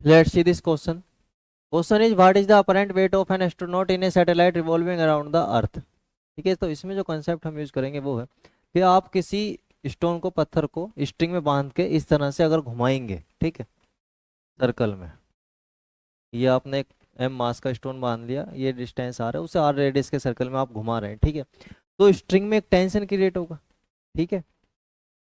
Let's see this question. Question is what is the apparent weight of an astronaut in a satellite revolving around the earth? ठीक है, तो इसमें जो concept हम use करेंगे वो है कि आप किसी स्टोन को, पत्थर को स्ट्रिंग में बांध के इस तरह से अगर घुमाएंगे, ठीक है, सर्कल में, ये आपने एक एम मास का स्टोन बांध लिया, ये डिस्टेंस आ रहा है, उसे आर रेडियस के सर्कल में आप घुमा रहे हैं, ठीक है, तो स्ट्रिंग में एक टेंशन क्रिएट होगा, ठीक है।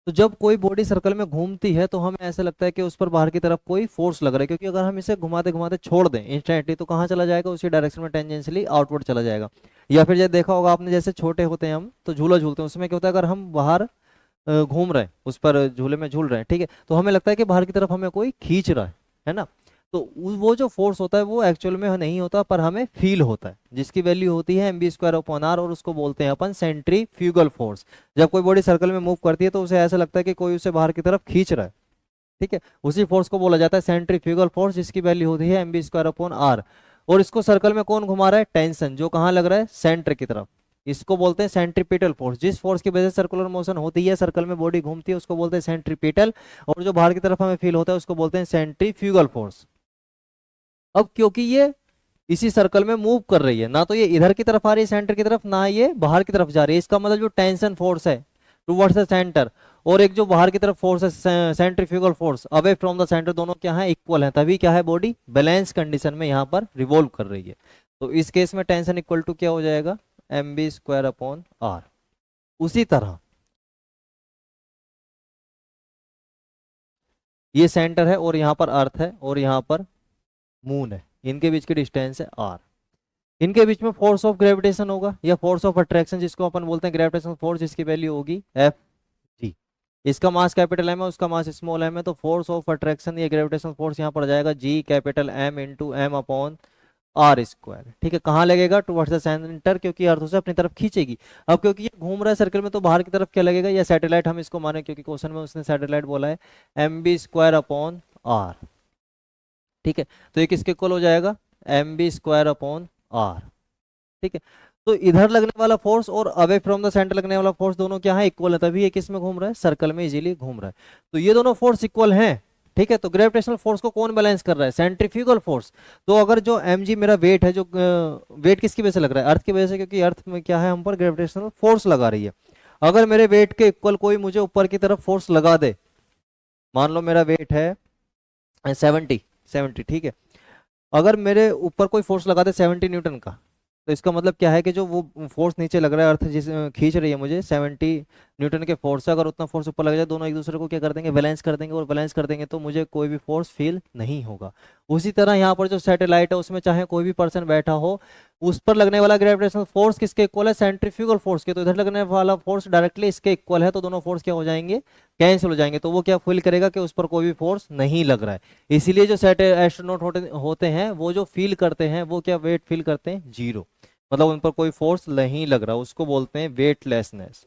तो जब कोई बॉडी सर्कल में घूमती है तो हमें ऐसा लगता है कि उस पर बाहर की तरफ कोई फोर्स लग रहा है, क्योंकि अगर हम इसे घुमाते घुमाते छोड़ दें इंस्टेंटली तो कहाँ चला जाएगा, उसी डायरेक्शन में टेंजेंशियली आउटवर्ड चला जाएगा। या फिर जैसे देखा होगा आपने, जैसे छोटे होते हैं हम तो झूला झूलते हैं, उसमें क्या होता है, अगर हम बाहर घूम रहे हैं, उस पर झूले में झूल रहे हैं, ठीक है, तो हमें लगता है कि बाहर की तरफ हमें कोई खींच रहा है ना। तो वो जो फोर्स होता है वो एक्चुअल में नहीं होता, पर हमें फील होता है, जिसकी वैल्यू होती है mv² और उसको बोलते हैं अपन सेंट्रीफ्यूगल फोर्स। जब कोई बॉडी सर्कल में मूव करती है तो उसे ऐसा लगता है कि कोई उसे बाहर की तरफ खींच रहा है, ठीक है, उसी फोर्स को बोला जाता है सेंट्रीफ्यूगल फोर्स, जिसकी वैल्यू होती है mv²r। और इसको सर्कल में कौन घुमा रहा है, टेंशन, जो कहाँ लग रहा है, सेंटर की तरफ। इसको बोलते हैं सेंट्रीपिटल फोर्स। जिस फोर्स की वजह से सर्कुलर मोशन होती है, सर्कल में बॉडी घूमती है, उसको बोलते हैं सेंट्रीपिटल। और जो बाहर की तरफ हमें फील होता है उसको बोलते हैं सेंट्रीफ्यूगल फोर्स। अब क्योंकि ये इसी सर्कल में मूव कर रही है, ना तो ये इधर की तरफ आ रही है सेंटर की तरफ, ना ये बाहर की तरफ जा रही है, इसका मतलब जो टेंशन फोर्स है टुवर्ड्स द सेंटर, और एक जो बाहर की तरफ फोर्स है centrifugal force away from the centre, दोनों क्या है, इक्वल है, तभी क्या है, बॉडी बैलेंस कंडीशन में यहाँ पर रिवॉल्व कर रही है। तो इस केस में टेंशन इक्वल टू क्या हो जाएगा, mv²/r। उसी तरह ये सेंटर है और यहाँ पर अर्थ है और यहाँ पर मून है, इनके बीच की डिस्टेंस है r। इनके बीच में फोर्स ऑफ ग्रेविटेशन होगा या फोर्स ऑफ अट्रैक्शन, जिसको अपन बोलते हैं ग्रेविटेशन फोर्स, जिसकी वैल्यू होगी एफ जी। इसका मास कैपिटल एम है, उसका मास स्मॉल एम है, तो फोर्स ऑफ अट्रैक्शन या ग्रेविटेशन फोर्स यहाँ पर जाएगा G capital M into M upon R square, ठीक है। कहाँ लगेगा, टुवर्ड्स द सेंटर, क्योंकि अर्थ उसे अपनी तरफ खींचेगी। अब क्योंकि ये घूम रहा है सर्कल में तो बाहर की तरफ क्या लगेगा, या सैटेलाइट हम इसको माने, क्योंकि क्वेश्चन में उसने सैटेलाइट बोला है, mv²/r, ठीक है। तो ये किसके इक्वल हो जाएगा, mv²/r, ठीक है। तो इधर लगने वाला फोर्स और अवे फ्रॉम द सेंटर लगने वाला फोर्स दोनों क्या है, इक्वल है, तभी ये किस में घूम रहा है, सर्कल में इजीली घूम रहा है। तो ये दोनों फोर्स इक्वल हैं, ठीक है। तो ग्रेविटेशनल फोर्स को कौन बैलेंस कर रहा है, सेंट्रीफ्यूगल फोर्स। तो अगर जो mg मेरा वेट है, जो वेट किसकी वजह से लग रहा है, अर्थ की वजह से, क्योंकि अर्थ में क्या है, हम पर ग्रेविटेशनल फोर्स लगा रही है। अगर मेरे वेट के इक्वल कोई मुझे ऊपर की तरफ फोर्स लगा दे, मान लो मेरा वेट है 70, ठीक है, अगर मेरे ऊपर कोई फोर्स लगा दे 70 न्यूटन का, तो इसका मतलब क्या है कि जो वो फोर्स नीचे लग रहा है, अर्थ जिस खींच रही है मुझे 70 न्यूटन के फोर्स से, अगर उतना फोर्स ऊपर लग जाए, दोनों एक दूसरे को क्या कर देंगे, बैलेंस कर देंगे, और बैलेंस कर देंगे तो मुझे कोई भी फोर्स फील नहीं होगा। उसी तरह यहाँ पर जो सैटेलाइट है उसमें चाहे कोई भी पर्सन बैठा हो, उस पर लगने वाला ग्रेविटेशनल फोर्स किसके इक्वल है, सेंट्रीफ्यूगल फोर्स के। तो इधर लगने वाला फोर्स डायरेक्टली इसके इक्वल है, तो दोनों फोर्स क्या हो जाएंगे, कैंसिल हो जाएंगे। तो वो क्या फील करेगा कि उस पर कोई भी फोर्स नहीं लग रहा है। इसीलिए जो एस्ट्रोनॉट होते हैं वो जो फील करते हैं वो क्या, वेट फील करते हैं जीरो, मतलब उन पर कोई फोर्स नहीं लग रहा, उसको बोलते हैं वेटलेसनेस,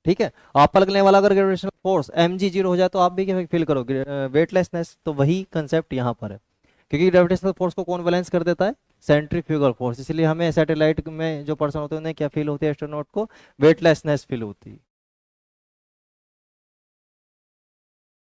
ठीक है। आप पर लगने वाला अगर ग्रेविटेशनल फोर्स mg जीरो हो जाए तो आप भी क्या फील करोगे, वेटलेसनेस। तो वही कंसेप्ट यहाँ पर है, क्योंकि ग्रेविटेशनल फोर्स को कौन बैलेंस कर देता है, सेंट्रीफ्यूगल फोर्स। इसलिए हमें सैटेलाइट में जो पर्सन होते हैं उन्हें क्या फील होती है, एस्ट्रोनॉट को वेटलेसनेस फील होती है।